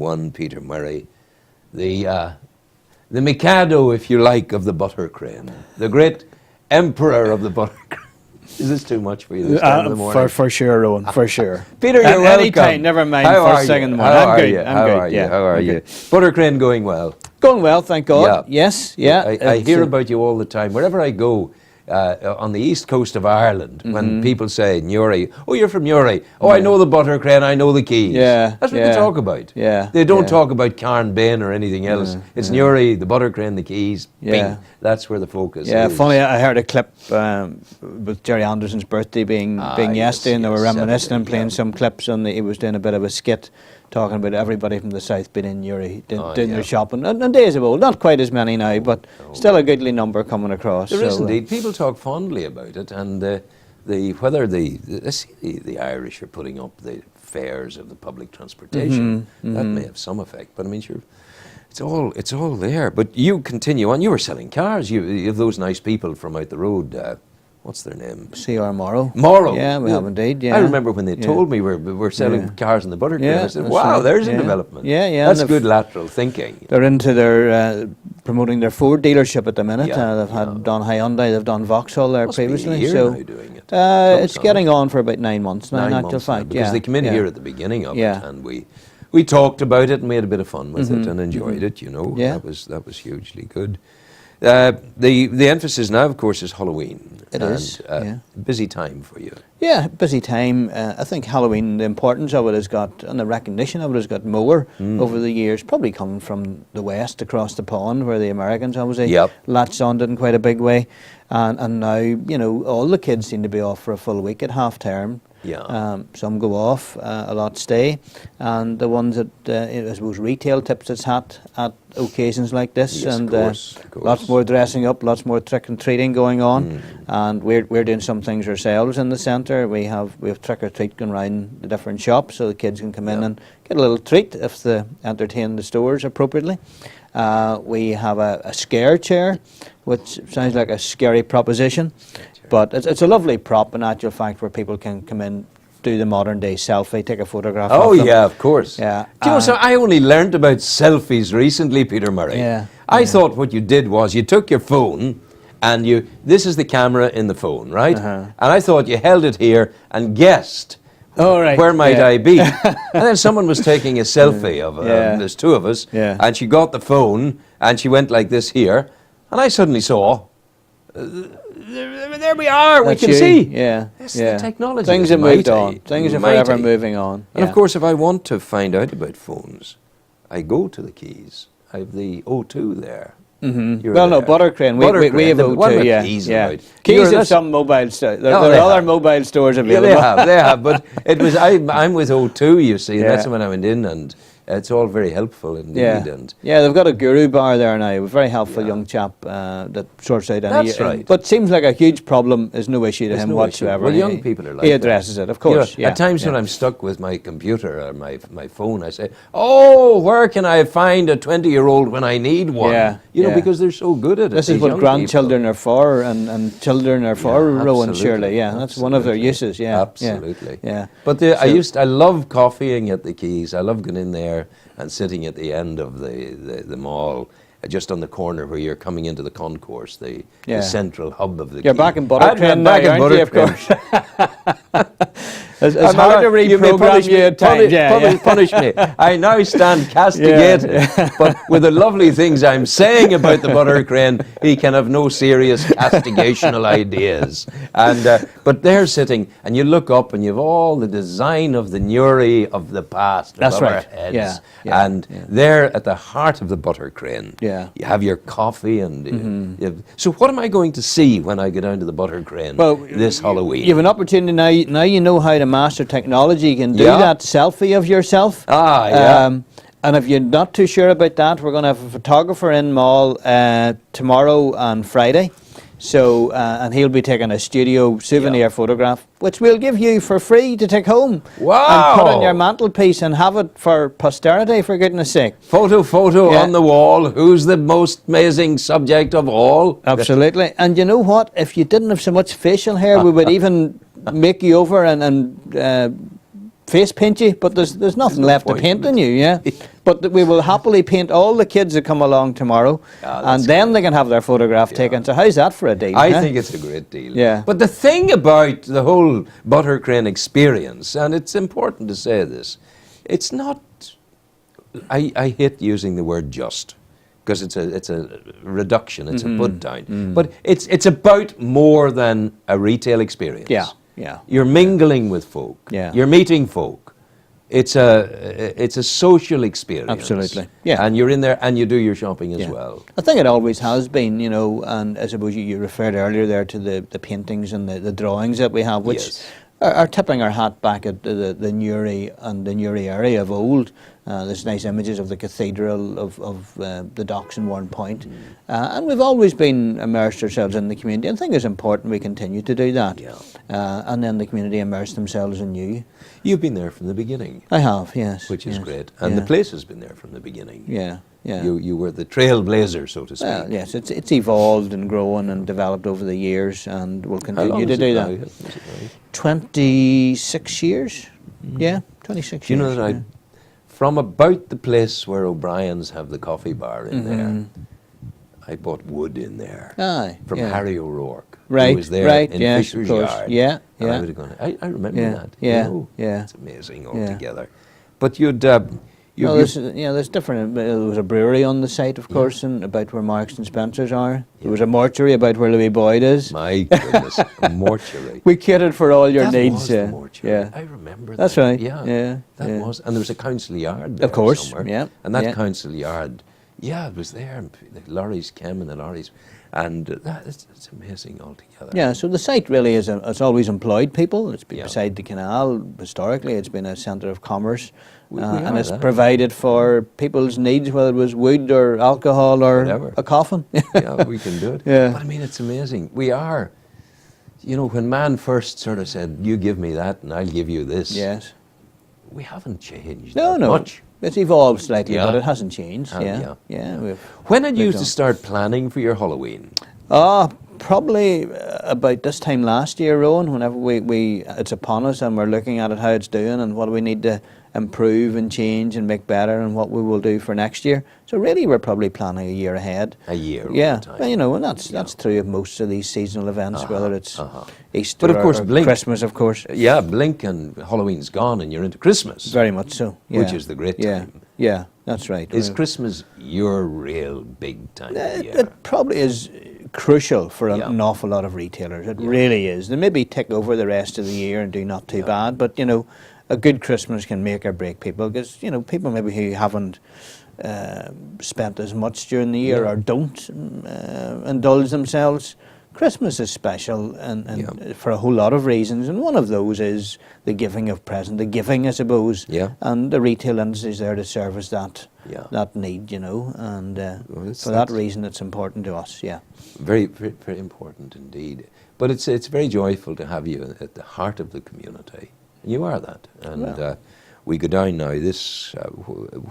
one, Peter Murray, the Mikado, if you like, of the butter crane, the great emperor of the butter crane. Is this too much for you this time of the morning? For sure, Rowan, for sure. Peter, you're welcome. Anytime, never mind. How first thing in the morning. How I'm good. I'm good. How are you? Butter crane going well? Going well, thank God. Yeah. Yes, yeah. I hear about you all the time. Wherever I go, on the east coast of Ireland, when people say Newry, oh, you're from Newry. Oh, I know the butter crane, I know the quays. Yeah. That's what they talk about. Yeah. They don't talk about Carn Bain or anything else. It's Newry, the butter crane, the quays. Yeah. Bing. That's where the focus Yeah, is. funny, I heard a clip with Jerry Anderson's birthday being yesterday, and they were reminiscing and playing some clips, and he was doing a bit of a skit talking about everybody from the south being in Newry, doing their shopping. And days of old, not quite as many now, but still a goodly number coming across. There is indeed. People talk fondly about it, and whether the Irish are putting up the fares of the public transportation, that may have some effect. But I mean, sure, it's all there. But you continue on. You were selling cars. You have those nice people from out the road. What's their name? C.R. Morrow. Morrow. Yeah, we have indeed, yeah. I remember when they told me we're selling cars in the butter crane. I said, wow, there's a development. Yeah, yeah. That's good lateral thinking. They're into their promoting their Ford dealership at the minute. They've done Hyundai, they've done Vauxhall there previously. Be a year now doing it. It's getting on for about 9 months now, in actual fact. Because they come in here at the beginning of it, and we talked about it and we had a bit of fun with it and enjoyed it, you know. Yeah. That was hugely good. The emphasis now, of course, is Halloween. It is. Busy time for you. Yeah, busy time. I think Halloween, the importance of it has got, and the recognition of it has got more over the years, probably coming from the west across the pond, where the Americans obviously latched on it in quite a big way. And now, you know, all the kids seem to be off for a full week at half term. Yeah. Some go off, a lot stay, and the ones that I suppose retail tips its hat at occasions like this, and of course. lots more dressing up, lots more trick and treating going on, and we're doing some things ourselves in the centre. We have trick or treat going round the different shops, so the kids can come in and get a little treat if they entertain the stores appropriately. We have a scare chair, which sounds like a scary proposition. But it's a lovely prop, in actual fact, where people can come in, do the modern day selfie, take a photograph of them. Yeah, of course. Yeah. Do you know, so I only learned about selfies recently, Peter Murray. Yeah. I thought what you did was you took your phone and this is the camera in the phone, right? And I thought you held it here and guessed, where might I be? And then someone was taking a selfie of there's two of us, and she got the phone and she went like this here, and I suddenly saw, there we are, we can see. Yeah, The technology. Things have moved on. Things are forever moving on. And of course, if I want to find out about phones, I go to the Keys. I have the O2 there. Well, no, butter crane. We have O2, Keys Keys have some mobile stores. There are other mobile stores available. Yeah, they have. But it was I'm with O2, you see, and that's when I went in, and it's all very helpful indeed. They've got a guru bar there now, a very helpful young chap that sorts out any. That's right. But seems like a huge problem is no issue to him whatsoever. Well, young people are like he addresses it, of course. At times when I'm stuck with my computer or my phone, I say, "Oh, where can I find a 20-year-old when I need one?" You know, because they're so good at it. This is what grandchildren are for, and children are for, Rowan, surely. Yeah, that's one of their uses. Yeah, absolutely. Yeah. But I love coffeeing at the Keys. I love going in there and sitting at the end of the mall, just on the corner where you're coming into the concourse, the central hub of the You're Quay. back in butter crane now, aren't you, of course? It's hard to reprogram you at times. Punish me. I now stand castigated. But with the lovely things I'm saying about the butter crane, he can have no serious castigational ideas. And but they're sitting, and you look up, and you've all the design of the Newry of the past above our heads. And they're at the heart of the butter crane. You have your coffee, and so what am I going to see when I go down to the butter crane this Halloween? You have an opportunity now. Now you know how to master technology. You can do that selfie of yourself. And if you're not too sure about that, we're going to have a photographer in mall tomorrow and Friday. So, and he'll be taking a studio souvenir photograph, which we'll give you for free to take home. Wow! And put on your mantelpiece and have it for posterity, for goodness sake. Photo on the wall. Who's the most amazing subject of all? Absolutely. And you know what? If you didn't have so much facial hair, we would even make you over and face paint you, but there's nothing no left to point paint in on you, yeah. But we will happily paint all the kids that come along tomorrow, and then they can have their photograph taken. So how's that for a deal? I huh? think it's a great deal. Yeah. But the thing about the whole Buttercrane experience, and it's important to say this, it's not. I hate using the word just, because it's a reduction, it's a put down. But it's about more than a retail experience. Yeah, yeah. You're mingling with folk. Yeah. You're meeting folk. It's a social experience. Absolutely, yeah. And you're in there and you do your shopping as Yeah. well. I think it always has been, you know, and I suppose you referred earlier there to the paintings and the drawings that we have, which Yes. are tipping our hat back at the Newry and the Newry area of old. There's nice images of the cathedral, of the docks in Warren Point. And we've always been immersed ourselves in the community. I think it's important we continue to do that. Yeah. And then the community immerse themselves in you. You've been there from the beginning, I have, yes. which is yes, great. And yeah. the place has been there from the beginning. Yeah, yeah. You were the trailblazer, so to speak. Well, yes, it's evolved and grown and developed over the years, and will How long continue to is do it that. now? Is it now? 26 years? Yeah, 26 Do you know years. that yeah. from about the place where O'Brien's have the coffee bar in there, Mm-hmm. I bought wood in there Aye, from yeah. Harry O'Rourke, Right, who was there right, in yes, Fisher's of course. Yard. Yeah, And yeah. I, would have gone, I remember Yeah, that. yeah, you know. yeah. It's amazing Yeah. altogether. But you'd Well, there's different. There was a brewery on the site, of course, and about where Marks and Spencers are. There was a mortuary about where Louis Boyd is. my goodness, a mortuary. We catered for all your That needs. was the mortuary. yeah. I remember That's that. right, Yeah, yeah, that yeah. was. And there was a council yard there Of course, somewhere. yeah, And that yeah. council yard, yeah, it was there. And the lorries came and the lorries, and it's amazing altogether. Yeah, so the site really it's always employed people. It's been Yeah. beside the canal historically. It's been a centre of commerce, We and are it's that. provided for people's needs, whether it was wood or alcohol or Whatever. a coffin. Yeah, we can do it. Yeah. But I mean, it's amazing. We are, you know, when man first sort of said, "You give me that, and I'll give you this." Yes. We haven't changed No, that no. much. It's evolved slightly, Yeah. but it hasn't changed. Yeah, Yeah, yeah. we've When did you moved used to on. start planning for your Halloween? Probably about this time last year, Rowan, whenever we it's upon us and we're looking at it, how it's doing and what do we need to improve and change and make better and what we will do for next year. So really we're probably planning a year ahead. A year. all Yeah, the time. well, you know, and that's true of most of these seasonal events, whether it's Easter But of course, or Blink- Christmas, of course. Yeah, blink and Halloween's gone, and you're into Christmas, Very much so. which yeah. is the great yeah. time. Yeah, that's right. Is Well, Christmas your real big time of the year? It probably is crucial for Yeah. an awful lot of retailers. It really is. They maybe take over the rest of the year and do not too Yeah. bad, but you know, a good Christmas can make or break people because you know people maybe who haven't spent as much during the year Yeah. or don't indulge themselves. Christmas is special and Yeah. for a whole lot of reasons, and one of those is the giving of present, the giving, I suppose. Yeah. And the retail industry is there to service that Yeah. that need, you know, and Well, it's- for that that's- reason, it's important to us. Yeah. Very, very, very important indeed. But it's very joyful to have you at the heart of the community. You are that, and Well. we go down now. This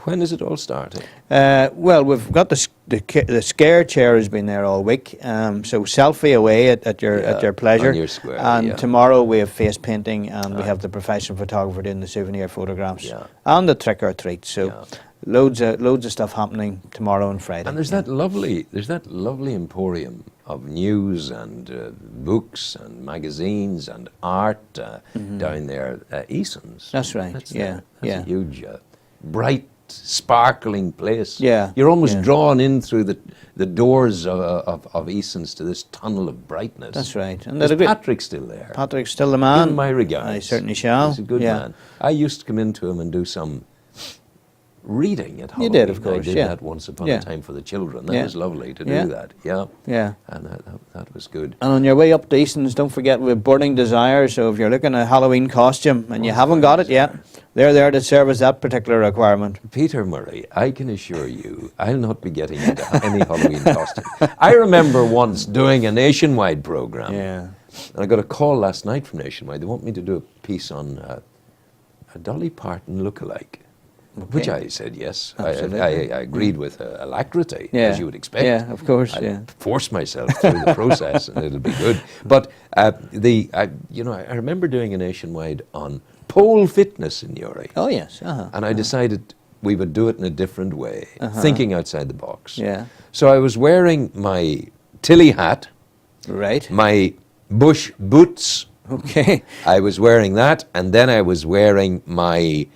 when is it all starting? Well, we've got the scare chair has been there all week, so selfie away at your pleasure. on your square, and yeah. tomorrow we have face painting, and we have the professional photographer doing the souvenir photographs, Yeah. and the trick or treat. So Yeah. loads of stuff happening tomorrow and Friday. And there's that lovely emporium of news and books and magazines and art down there, Eason's. That's right, That's yeah, that's yeah. a huge, bright, sparkling place. Yeah, you're almost yeah. drawn in through the doors of Eason's to this tunnel of brightness. That's right. And Is they're a great- Patrick still there? Patrick's still the man. Give him my regards. I certainly shall. He's a good yeah. man. I used to come into him and do some reading at You Halloween. did, of course, I did yeah. that once upon Yeah. a time for the children. That Yeah. was lovely to Yeah. do that. Yeah. Yeah. And that was good. And on your way up to Easton's, don't forget we have Burning Desire. So if you're looking at a Halloween costume and you haven't got it yet, they're there to service that particular requirement. Peter Murray, I can assure you, I'll not be getting into any Halloween costume. I remember once doing a nationwide program, Yeah. and I got a call last night from Nationwide. They want me to do a piece on a Dolly Parton lookalike, which I said yes. Absolutely. I agreed with alacrity, Yeah. as you would expect. Yeah, of course, I'll yeah. force myself through the process, and it'll be good. But I remember doing a nationwide on pole fitness in Newry. Oh yes. Uh-huh. And I decided we would do it in a different way, thinking outside the box. Yeah. So I was wearing my Tilly hat, Right. my bush boots. Okay. I was wearing that, and then I was wearing my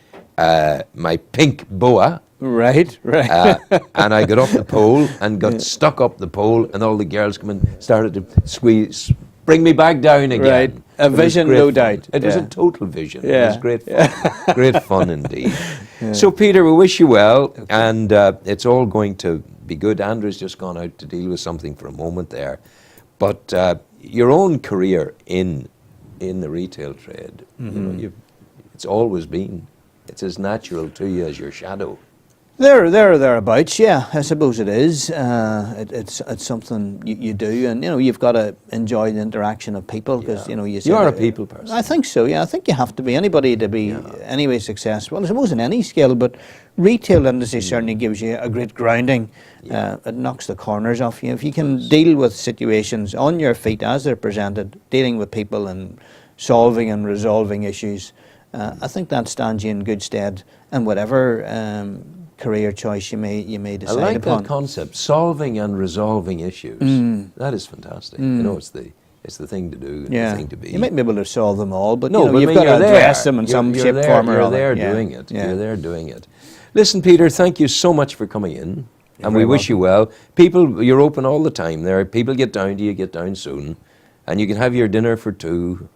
my pink boa. Right. Right. And I got up the pole and got stuck up the pole, and all the girls come and started to squeeze, bring me back down again. Right. A It was vision, great no fun. doubt. It was a Yeah. total vision. It Yeah. was great fun. Great fun indeed. So, Peter, we wish you well, and it's all going to be good. Andrew's just gone out to deal with something for a moment there. But your own career in the retail trade, you know, it's always been, it's as natural to you as your shadow. Thereabouts, yeah. I suppose it is. It's something you do, and you know you've got to enjoy the interaction of people because you know you. You are a people person. I think so. Yeah, I think you have to be anybody to be anyway successful. I suppose in any skill, but retail industry certainly gives you a great grounding. It knocks the corners off you if you can deal with situations on your feet as they're presented, dealing with people and solving and resolving issues. I think that stands you in good stead in whatever career choice you may decide I like upon. that concept, solving and resolving issues. That is fantastic. You know, it's the thing to do, and the thing to be. You might be able to solve them all, but No, you know, but you've I got mean, to you're address there. them in You're- some you're shape, there, form, or you're other. there Yeah. doing it. Yeah. You're there doing it. Listen, Peter, thank you so much for coming in, and we very wish you well. People, you're open all the time there. People get down to you, get down soon, and you can have your dinner for two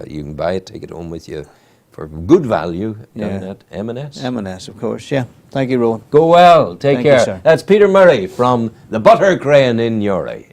you can buy it, take it home with you for good value down at M&S. M&S, of course. Yeah. Thank you, Rowan. Go well. Take Thank you, care. sir. That's Peter Murray from the Butter Crane in Newry.